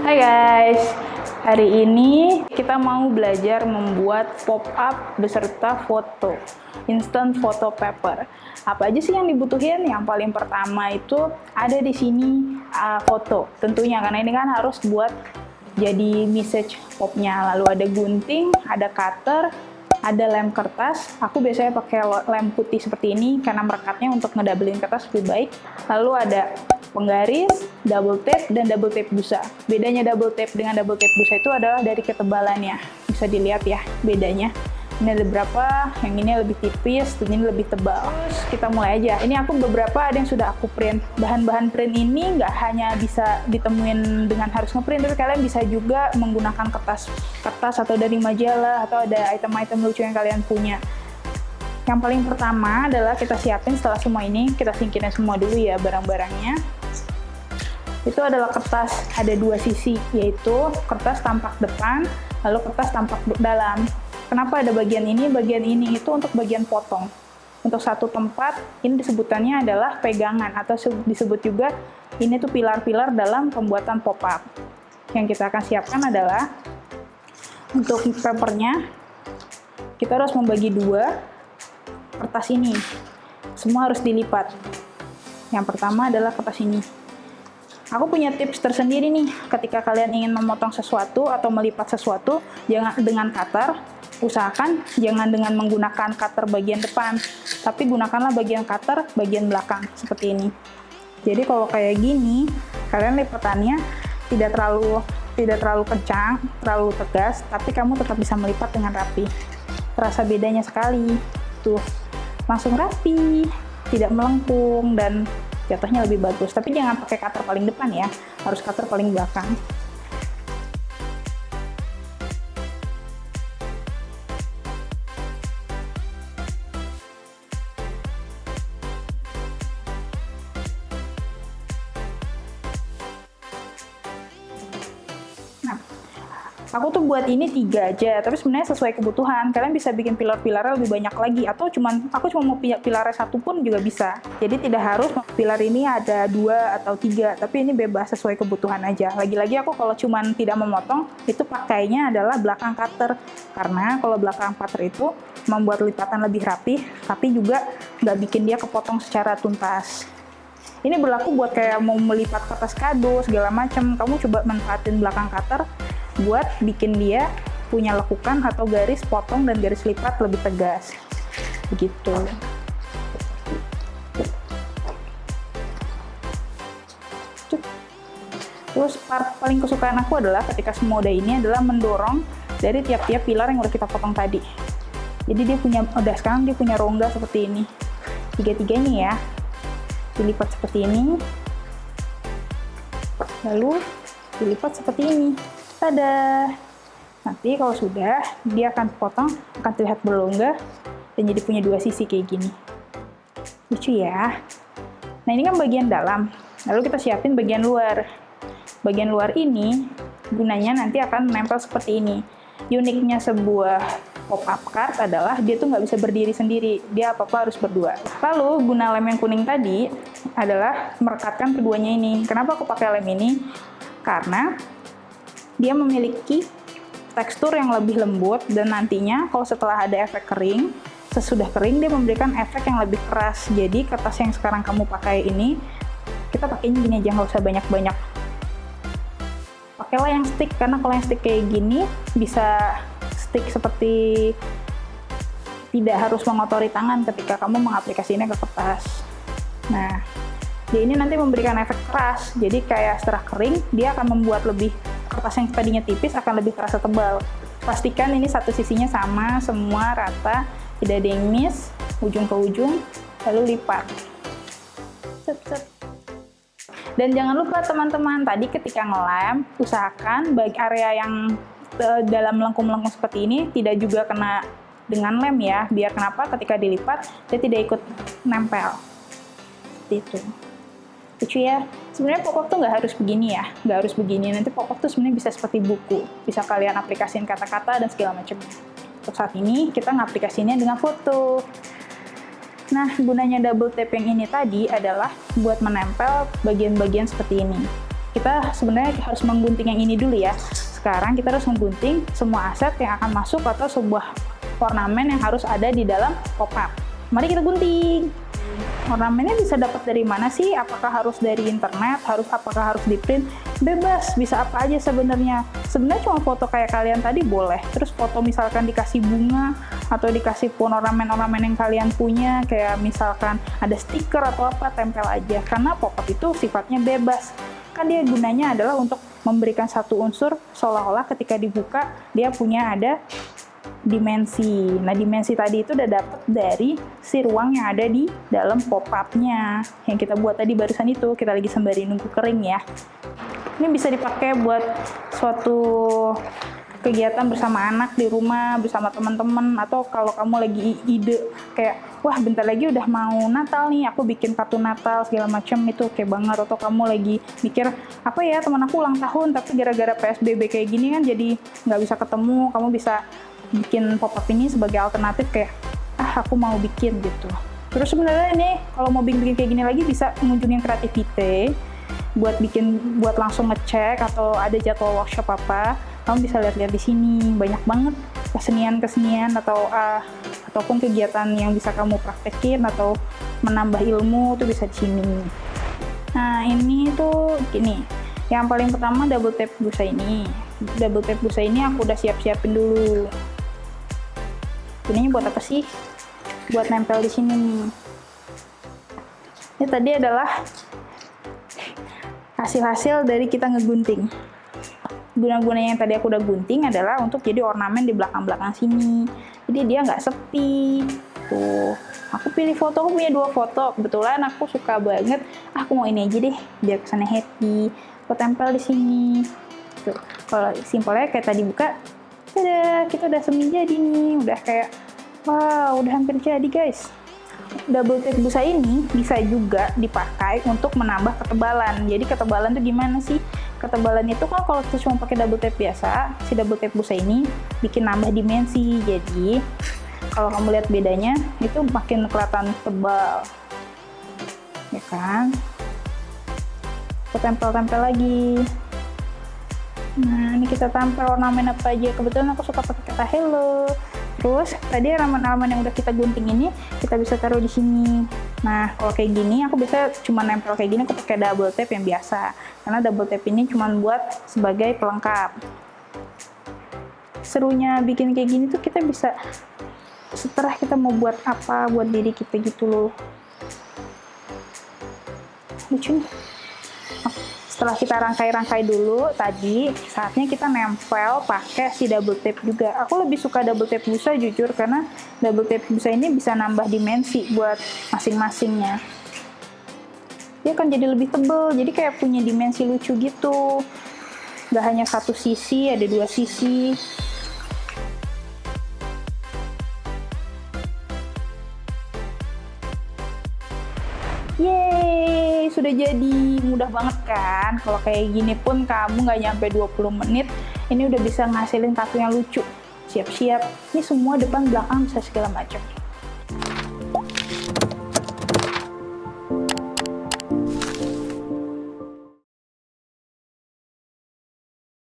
Hai guys, hari ini kita mau belajar membuat pop-up beserta foto, instant photo paper. Apa aja sih yang dibutuhin? Yang paling pertama itu ada di sini foto, tentunya karena ini kan harus buat jadi message popnya. Lalu ada gunting, ada cutter, ada lem kertas. Aku biasanya pakai lem putih seperti ini karena merekatnya untuk ngedabelin kertas lebih baik. Lalu ada penggaris, double tape, dan double tape busa. Bedanya double tape dengan double tape busa itu adalah dari ketebalannya. Bisa dilihat ya bedanya. Ini ada beberapa, yang ini lebih tipis, dan ini lebih tebal. Terus kita mulai aja. Ini aku beberapa ada yang sudah aku print. Bahan-bahan print ini nggak hanya bisa ditemuin dengan harus ngeprint, tapi kalian bisa juga menggunakan kertas atau dari majalah, atau ada item-item lucu yang kalian punya. Yang paling pertama adalah kita siapin setelah semua ini, kita singkirin semua dulu ya barang-barangnya. Itu adalah kertas, ada dua sisi, yaitu kertas tampak depan, lalu kertas tampak dalam. Kenapa ada bagian ini? Bagian ini itu untuk bagian potong. Untuk satu tempat, ini disebutannya adalah pegangan, atau disebut juga ini tuh pilar-pilar dalam pembuatan pop-up. Yang kita akan siapkan adalah, untuk papernya, kita harus membagi dua kertas ini. Semua harus dilipat. Yang pertama adalah kertas ini. Aku punya tips tersendiri nih, ketika kalian ingin memotong sesuatu atau melipat sesuatu, jangan dengan cutter, usahakan jangan dengan menggunakan cutter bagian depan, tapi gunakanlah bagian cutter bagian belakang, seperti ini. Jadi kalau kayak gini, kalian lipatannya tidak terlalu kencang, terlalu tegas, tapi kamu tetap bisa melipat dengan rapi. Terasa bedanya sekali, tuh, langsung rapi, tidak melengkung, dan jatuhnya lebih bagus. Tapi jangan pakai cutter paling depan ya, harus cutter paling belakang. Nah, aku tuh buat ini 3 aja, tapi sebenarnya sesuai kebutuhan. Kalian bisa bikin pilar-pilarnya lebih banyak lagi, atau aku cuma mau pilarnya 1 pun juga bisa. Jadi tidak harus pilar ini ada 2 atau 3, tapi ini bebas sesuai kebutuhan aja. Lagi-lagi aku kalau cuma tidak memotong, itu pakainya adalah belakang cutter. Karena kalau belakang cutter itu membuat lipatan lebih rapi, tapi juga nggak bikin dia kepotong secara tuntas. Ini berlaku buat kayak mau melipat kertas kado, segala macam. Kamu coba manfaatin belakang cutter buat bikin dia punya lekukan atau garis potong dan garis lipat lebih tegas. Begitu. Terus part paling kesukaan aku adalah ketika semua udah ini adalah mendorong dari tiap-tiap pilar yang udah kita potong tadi. Jadi dia sekarang dia punya rongga seperti ini. Tiga-tiganya ya. Dilipat seperti ini, lalu dilipat seperti ini. Tada! Nanti kalau sudah, dia akan potong, akan terlihat berlongga, dan jadi punya 2 sisi kayak gini. Lucu ya? Nah ini kan bagian dalam, lalu kita siapin bagian luar. Bagian luar ini, gunanya nanti akan menempel seperti ini. Uniknya sebuah pop-up card adalah dia tuh nggak bisa berdiri sendiri, dia apa-apa harus berdua. Lalu guna lem yang kuning tadi adalah merekatkan keduanya ini. Kenapa aku pakai lem ini? Karena dia memiliki tekstur yang lebih lembut, dan nantinya kalau setelah ada efek kering, sesudah kering dia memberikan efek yang lebih keras. Jadi kertas yang sekarang kamu pakai ini, kita pakainya gini aja, nggak usah banyak-banyak. Pakailah yang stick, karena kalau yang stick kayak gini bisa stick seperti tidak harus mengotori tangan ketika kamu mengaplikasinya ke kertas. Nah, dia ini nanti memberikan efek keras, jadi kayak setelah kering, dia akan membuat kertas yang tadinya tipis akan lebih terasa tebal. Pastikan ini satu sisinya sama, semua rata, tidak ada yang miss, ujung ke ujung, lalu lipat. Set. Dan jangan lupa teman-teman, tadi ketika ngelem, usahakan bagi area yang dalam melengkung-melengkung seperti ini tidak juga kena dengan lem ya, biar kenapa ketika dilipat dia tidak ikut nempel seperti itu. Lucu ya, sebenarnya pop-up tuh nggak harus begini ya, nggak harus begini. Nanti pop-up tuh sebenarnya bisa seperti buku, bisa kalian aplikasiin kata-kata dan segala macam. Untuk saat ini kita ngaplikasinya dengan foto. Nah, gunanya double tape yang ini tadi adalah buat menempel bagian-bagian seperti ini. kita sebenarnya harus menggunting yang ini dulu ya. Sekarang kita harus menggunting semua aset yang akan masuk atau sebuah ornamen yang harus ada di dalam pop-up. Mari kita gunting. Ornamennya bisa dapat dari mana sih? Apakah harus dari internet? Apakah harus di print? Bebas, bisa apa aja sebenarnya. Sebenarnya cuma foto kayak kalian tadi boleh. Terus foto misalkan dikasih bunga atau dikasih pun ornamen-ornamen yang kalian punya, kayak misalkan ada stiker atau apa, tempel aja. Karena pop-up itu sifatnya bebas. Kan dia gunanya adalah untuk memberikan satu unsur seolah-olah ketika dibuka dia punya ada dimensi. Nah, dimensi tadi itu udah dapet dari si ruang yang ada di dalam pop-up-nya. Yang kita buat tadi barusan itu, kita lagi sembari nunggu kering ya. Ini bisa dipakai buat suatu kegiatan bersama anak di rumah, bersama teman-teman, atau kalau kamu lagi ide kayak, wah bentar lagi udah mau Natal nih, aku bikin kartun Natal segala macam, itu oke banget. Atau kamu lagi mikir, apa ya teman aku ulang tahun, tapi gara-gara PSBB kayak gini kan jadi nggak bisa ketemu, kamu bisa bikin pop-up ini sebagai alternatif kayak, aku mau bikin gitu. Terus sebenarnya nih, kalau mau bikin kayak gini lagi bisa mengunjungi Creativity buat langsung ngecek atau ada jadwal workshop apa, kamu bisa lihat-lihat di sini. Banyak banget kesenian ataupun kegiatan yang bisa kamu praktekin atau menambah ilmu tuh bisa di sini. Nah, ini tuh gini. Yang paling pertama double tap busa ini. Double tap busa ini aku udah siap-siapin dulu. Ini buat apa sih? Buat nempel di sini nih. Ini tadi adalah hasil-hasil dari kita ngegunting. Guna-gunanya yang tadi aku udah gunting adalah untuk jadi ornamen di belakang-belakang sini. Jadi dia nggak sepi. Tuh, aku pilih foto, aku punya 2 foto. Kebetulan aku suka banget. Aku mau ini aja deh, biar kesannya happy. Aku tempel di sini. Tuh, kalau simpelnya kayak tadi buka, tada, kita udah semi jadi nih. Udah kayak, wow, udah hampir jadi guys. Double tape busa ini bisa juga dipakai untuk menambah ketebalan. Jadi ketebalan tuh gimana sih? Ketebalan itu kan kalau kita cuma pakai double tape biasa, si double tape busa ini bikin nambah dimensi. Jadi kalau kamu lihat bedanya, itu makin kelihatan tebal, ya kan? Kita tempel-tempel lagi. Nah, ini kita tempel ornamen apa aja. Kebetulan aku suka pakai kata hello. Terus tadi ornamen-ornamen yang udah kita gunting ini kita bisa taruh di sini. Nah, kalau kayak gini aku bisa cuma nempel kayak gini, aku pakai double tape yang biasa. Karena double tape ini cuma buat sebagai pelengkap. Serunya bikin kayak gini tuh kita bisa setelah kita mau buat apa buat diri kita gitu loh. Lucu nih. Setelah kita rangkai-rangkai dulu tadi, saatnya kita nempel pakai si double tape juga. Aku lebih suka double tape busa jujur, karena double tape busa ini bisa nambah dimensi buat masing-masingnya. Dia akan jadi lebih tebal, jadi kayak punya dimensi lucu gitu. Gak hanya satu sisi, ada 2 sisi. Yeay, sudah jadi. Mudah banget kan? Kalau kayak gini pun kamu nggak nyampe 20 menit, ini udah bisa ngasilin tato yang lucu. Siap-siap. Ini semua depan belakang bisa segala macam.